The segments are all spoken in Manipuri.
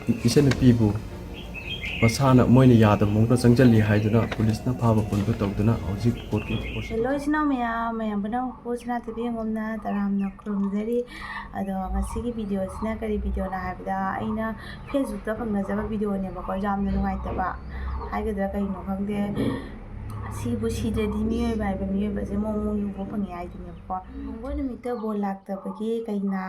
इसे नुपीबु मसाना मोइने यादब मोंग चंगजली हाइदुना पुलिसना फाबा पुनबो तौदुना हौजिक कोर्ट की हेलो इचना मैम बना होसना तबी ngomna taramna krumjari ado ngasigi video sina kari video la habda aina facebook ta phangna video ne ba ko jamna nuai ta ba haigada kai no khangde sibu sidadi miyoy ba se mong yu bo phangi ai dine ko ngo numita bol lakta bagi keina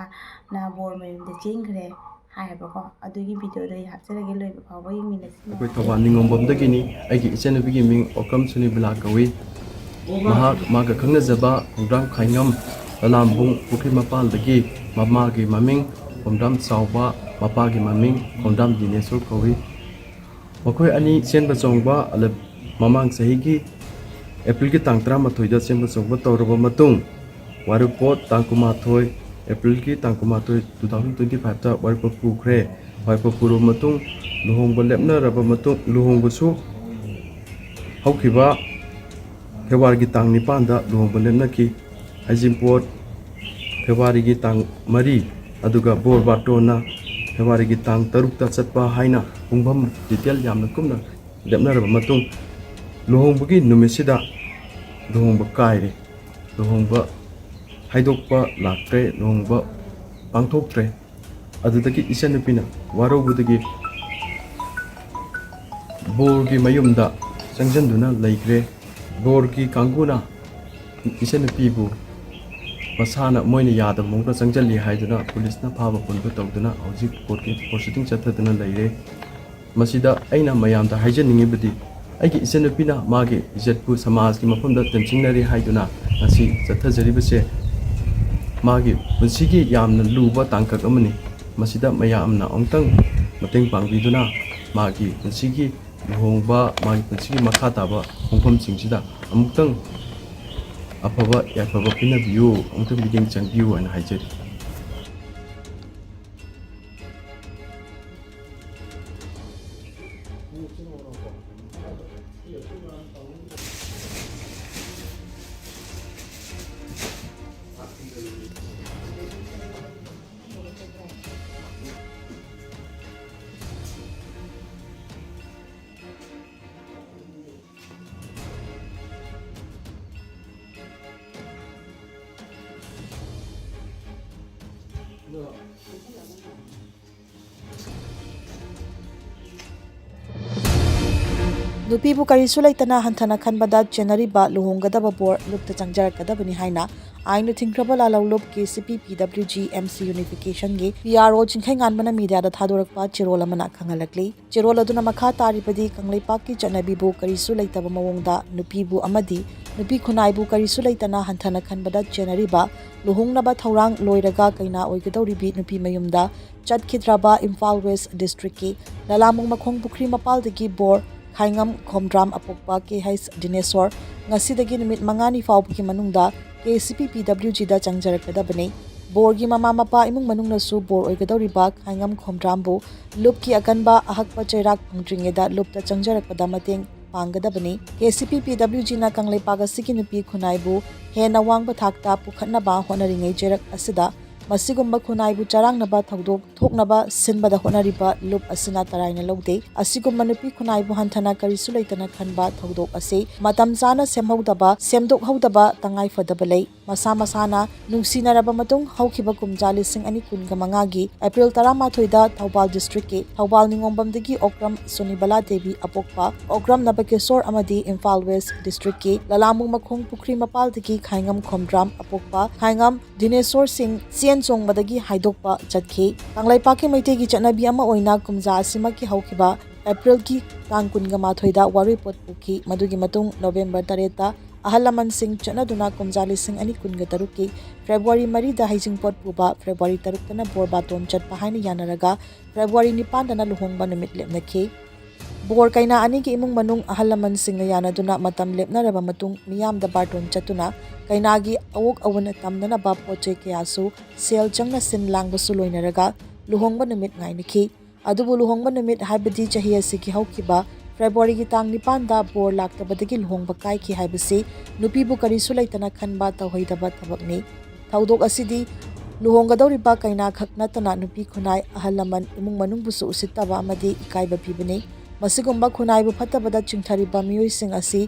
na bor mayumda chensinkhare हायबको अदुगी भिडियोदो हापचरगे लोइबो फावो यिंगमिनसि अखोय थौबाल निंगोमबमदगिनि आइगी इचेनबिगी मिंग ओकम सुनिबला कवि मागा खंगनजबा होंद्राम खाइंगम ललामबुंग पुखरि मपालदगी ममागी ममिंग होंद्राम चावबा मपागी ममिंग होंद्राम दिनेश्वर कवि मखोय अनि चेनबा चोंगबा अलब ममांग सहीगी एप्रिल की तांग 13 दा चेनबा चोंगबा तौरबा मतुंग वारुपोत तांग 9 एप्रिल की तांग 9 2025 ता वारुपोत पुखरे वारुपोत पुरो मतुंग लुहोंग लेपनरबा मतुंग लुहोंग बुसु हौखिबा फेब्रुआरी की तांग 9 दा लुहोंग लेपनकी हाइजिमपोट फेब्रुआरी की तांग 3 अदुगा बोर बाटोना फेब्रुआरी की तांग 3 ता चटपा हाइना पुंगभम डिटेल यामना कुमना लेपनरबा मतुंग लुहोंबगी नुमिसिदा लुहोंब कायरे लुहोंब हाइदोकपा लाक्ट्रे लुहोंब पांथोक्ट्रे अदुदगी इचेनुपिना वारोबुदगी बोरगी mayumda चंगजनदुना लैग्रे बोरगी कांगुना इचेनुपिबु मसाना मोइने यादब मोंग चंगजली हाइदुना पुलिसना फाबा पुनबो तौदुना हौजिक कोर्ट की प्रोसीडिंग चथदुना लैरे मसिदा अइना मयामदा हाइजनिंगिबदी आइगी इचेनुपिना मागे इज्जतपु समाज की मफमदा तेंचिंगनरी हाइदुना ngasi चथजरिबसे मागी पुंसिगी यामना लुबा तांकक अमनि मसिदा मयामना ओंतंग मतंग पांगबिदुना मागी पुंसिगी लुहोंबा मागी पुंसिगी मखा ताबा होंफम सिंगसिदा अमुक्तंग अफबा याफबा पिनबियु ओंतंग बिगिंग चंगबियु अन हाइजरि नुपीबु करिसु लैतना हंथना खनबदा चेनरिबा लुहोंगदबा बोर लुप्त चंगजरकदबनि हाइना आइनु थिंख्रबा लालौलुप केसीपी पीडब्ल्यूजी एमसी यूनिफिकेशन गे पीआरओ चिंखैंगानबना मीडिया दा थादोरकपा चिरोल अमना खंगलकली चिरोल अदुना मखा तारिबदी कंगलैपाकि चनबिबु करिसु लैतबा मवोंगदा नुपीबु अमदी नुपी खुनाइबु करिसु लैतना हंथना खनबदा चेनरिबा लुहोंगनबा थौरांग लोइरगा केना ओइगदौरिबि नुपी मयुमदा चटखिद्राबा इम्फाल वेस्ट डिस्ट्रिक्ट की ललामुंग मखोंग पुखरी मपालदगी बोर खाइंगम खोमड्राम अपोक्पा के हाइस दिनेश्वर ngasiदगी निमित मंगानी फाउबकी मनुंगदा केसीपी पीडब्ल्यूजी दा चंगजरकदबने बोरगी ममा मपा इमुंग मनुंगनसु बोर ओइगदौरिबा खाइंगम खोमड्रामबु लुपकी अकनबा अहकपा चैराक फंगद्रिंगेदा लुपता चंगजरकपदा मतेंग पांगदबने केसीपी पीडब्ल्यूजी ना कंगलेपागसिगी नुपी खुनाइबु हेना वांगबा थाकता पुखनबा होनरिंगै चैरक असिदा मसिगुम्बा खुनाइबु चरांगनबा थौदोक थोकनबा सिनबदा होनरिबा लुप असिना तराइना लौदे असिगुम्बा नुपी खुनाइबु हंथना करिसु लैतना खनबा थौदोक असे मतम जाना सेमहौदबा सेमदोकहौदबा तंगाई फदबा लै मसा मसाना नुंसिनरबा मतुंग हौखिबा कुमजा 2025 गी एप्रिल 18 दा थौबाल डिस्ट्रिक्ट के थौबाल निंगोंबमदगी ओक्रम सुनिबला देवी अपोक्पा ओक्रम नबकेश्वर अमदी इम्फाल वेस्ट डिस्ट्रिक्ट के ललामुंग मखोंग पुखरी मपालदगी खाइंगम खोमड्राम अपोक्पा खाइंगम दिनेश्वर सिंह चेन चोंगबदगी हाइदोकपा चटखे कांगलाइपाके मैतेगी चटनबी अमा ओइना कुमजा असिमकी हौखिबा एप्रिल की तांग 19 दा वारुपोत पुखी मदुगी मतुंग नवेंबर 3 दा अहल लमन सिंह चटनदुना कुमजा 2023 की फेब्रुआरी 3 दा हाइजिंगपोट पुबा फेब्रुआरी 3 तना बोरबाटोम चटपा हाइना यानरगा फेब्रुआरी 9 दना लुहोंगबा निमित लेपनखे बोर कैना अनी की इमुंग मनुंग अहल लमन सिंह यानदुना मतम लेपनरबा मतुंग मियामदा बाटोन चतुना कैनागी अवोक अवन तमननबा पोचे कयासु सेल चंगना सिन लांगबसु लोइनरगा लुहोंगबा निमित ngainiki अदुबु लुहोंगबा निमित हाइबदी चही असिगी हौकिबा फेब्रुआरी की तांग 9 दा बोर लाक्तबदगी लुहोंगबा काइकी हाइबसी नुपीबु करिसु लैतना खनबा तौहैदबा थबकनी थौदोक असिदी ꯂꯨꯍꯣꯡꯒꯗꯧꯔꯤꯕ ꯀꯩꯅꯥ ꯈꯛ ꯅꯠꯇꯅ ꯅꯨꯄꯤ ꯈꯨꯟꯅꯥꯏ ꯑꯍꯜ ꯂꯃꯟ ꯏꯃꯨꯡ ꯃꯅꯨꯡꯕꯨꯁꯨ ꯎꯁꯤꯠꯇꯕ ꯑꯃꯗꯤ ꯏꯀꯥꯏꯕ ꯄꯤꯕꯅꯤ꯫ ꯃꯁꯤꯒꯨꯝꯕ ꯈꯨꯟꯅꯥꯏꯕꯨ ꯐꯠꯇꯕꯗ ꯆꯤꯡꯊꯔꯤꯕ ꯃꯤꯑꯣꯏꯁꯤꯡ ꯑꯁꯤ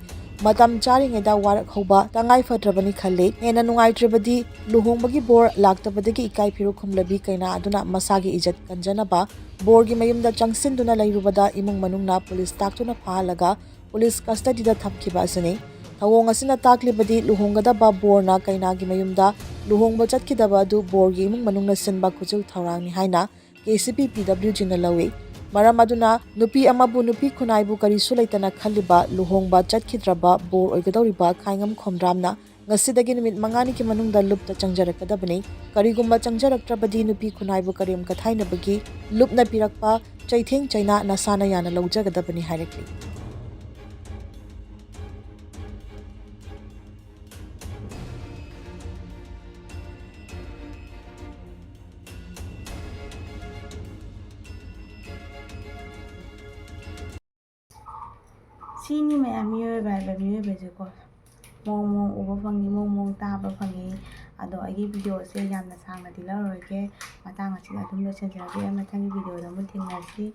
ꯃꯇꯝ ꯆꯥꯔꯤꯉꯩꯗ ꯋꯥꯔꯛꯍꯧꯕ ꯇꯉꯥꯏ ꯐꯗ꯭ꯔꯕꯅꯤ ꯈꯜꯂꯤ꯫ ꯍꯦꯟꯅ ꯅꯨꯡꯉꯥꯏꯇ꯭ꯔꯕꯗꯤ ꯂꯨꯍꯣꯡꯕꯒꯤ ꯕꯣꯔ ꯂꯥꯛꯇꯕꯗꯒꯤ ꯏꯀꯥꯏ ꯐꯤꯔꯨꯛ ꯈꯨꯝꯂꯕꯤ ꯀꯩꯅꯥ ꯑꯗꯨꯅ ꯃꯁꯥꯒꯤ ꯏꯖꯠ ꯀꯟꯖꯅꯕ ꯕꯣꯔꯒꯤ ꯃꯌꯨꯝꯗ ꯆꯪꯁꯤꯟꯗꯨꯅ ꯂꯩꯔꯨꯕꯗ ꯏꯃꯨꯡ ꯃꯅꯨꯡꯅ ꯄꯨꯂꯤꯁ ꯇꯥꯛꯇꯨꯅ ꯐꯥꯍꯜꯂꯒ ꯄꯨꯂꯤꯁ ꯀꯁꯇꯗꯤꯗ ꯊꯝꯈꯤꯕ ꯑꯁꯤꯅꯤ꯫ ꯊꯧꯑꯣꯡ ꯑꯁꯤꯅ ꯇꯥꯛꯂꯤꯕꯗꯤ ꯂꯨꯍꯣꯡꯒꯗꯕ ꯕꯣꯔꯅ ꯀꯩꯅꯥꯒꯤ ꯃꯌꯨꯝꯗ ꯂꯨꯍꯣꯡꯕ ꯆꯠꯈꯤꯗꯕ ꯑꯗꯨ ꯕꯣꯔꯒꯤ ꯏꯃꯨꯡ ꯃꯅꯨꯡꯅ ꯁꯤꯟꯕ ꯈꯨꯖꯤꯜ ꯊꯧꯔꯥꯡꯅꯤ ꯍꯥꯏꯅ KCP PWGꯅ ꯂꯧꯏ꯫ ꯃꯔꯝ ꯑꯗꯨꯅ ꯅꯨꯄꯤ ꯑꯃꯕꯨ ꯅꯨꯄꯤ ꯈꯨꯟꯅꯥꯏꯕꯨ ꯀꯔꯤꯁꯨ ꯂꯩꯇꯅ ꯈꯜꯂꯤꯕ ꯂꯨꯍꯣꯡꯕ ꯆꯠꯈꯤꯗ꯭ꯔꯕ ꯕꯣꯔ ꯑꯣꯏꯒꯗꯧꯔꯤꯕ ꯈꯥꯏꯉꯝ ꯈꯣꯝꯗ꯭ꯔꯥꯝꯅ ꯉꯁꯤꯗꯒꯤ ꯅꯨꯃꯤꯠ 5ꯅꯤꯒꯤ ꯃꯅꯨꯡꯗ ꯂꯨꯞꯇ ꯆꯪꯖꯔꯛꯀꯗꯕꯅꯤ꯫ ꯀꯔꯤꯒꯨꯝꯕ ꯆꯪꯖꯔꯛꯇ꯭ꯔꯕꯗꯤ ꯅꯨꯄꯤ ꯈꯨꯟꯅꯥꯏꯕꯨ ꯀꯔꯦꯝ ꯀꯊꯥꯏꯅꯕꯒꯤ ꯂꯨꯞꯅ ꯄꯤꯔꯛꯄ ꯆꯩꯊꯦꯡ ꯆꯩꯅꯥ ꯅꯁꯥꯅ ꯌꯥꯅ ꯂꯧꯖꯒꯗꯕꯅꯤ ꯍꯥꯏꯔꯛꯂꯤ꯫ ꯁꯤꯅꯤ ꯃꯌꯥꯝ ꯃꯤꯑꯣꯏꯕ ꯍꯥꯏꯕ ꯃꯤꯑꯣꯏꯕꯁꯦꯀꯣ ꯃꯑꯣꯡ ꯎꯕ ꯐꯪꯉꯤ ꯃꯑꯣꯡ ꯇꯥꯕ ꯐꯪꯉꯤ꯫ ꯑꯗꯣ ꯑꯩꯒꯤ ꯚꯤꯗꯤꯑꯣꯁꯦ ꯌꯥꯝꯅ ꯁꯥꯡꯅꯗꯤ ꯂꯧꯔꯔꯣꯏꯒꯦ, ꯃꯇꯥꯡ ꯑꯁꯤꯗ ꯑꯗꯨꯝ ꯂꯣꯏꯁꯤꯟꯖꯔꯒꯦ꯫ ꯃꯊꯪꯒꯤ ꯚꯤꯗꯤꯑꯣꯗ ꯑꯃꯨꯛ ꯊꯦꯡꯅꯔꯁꯤ꯫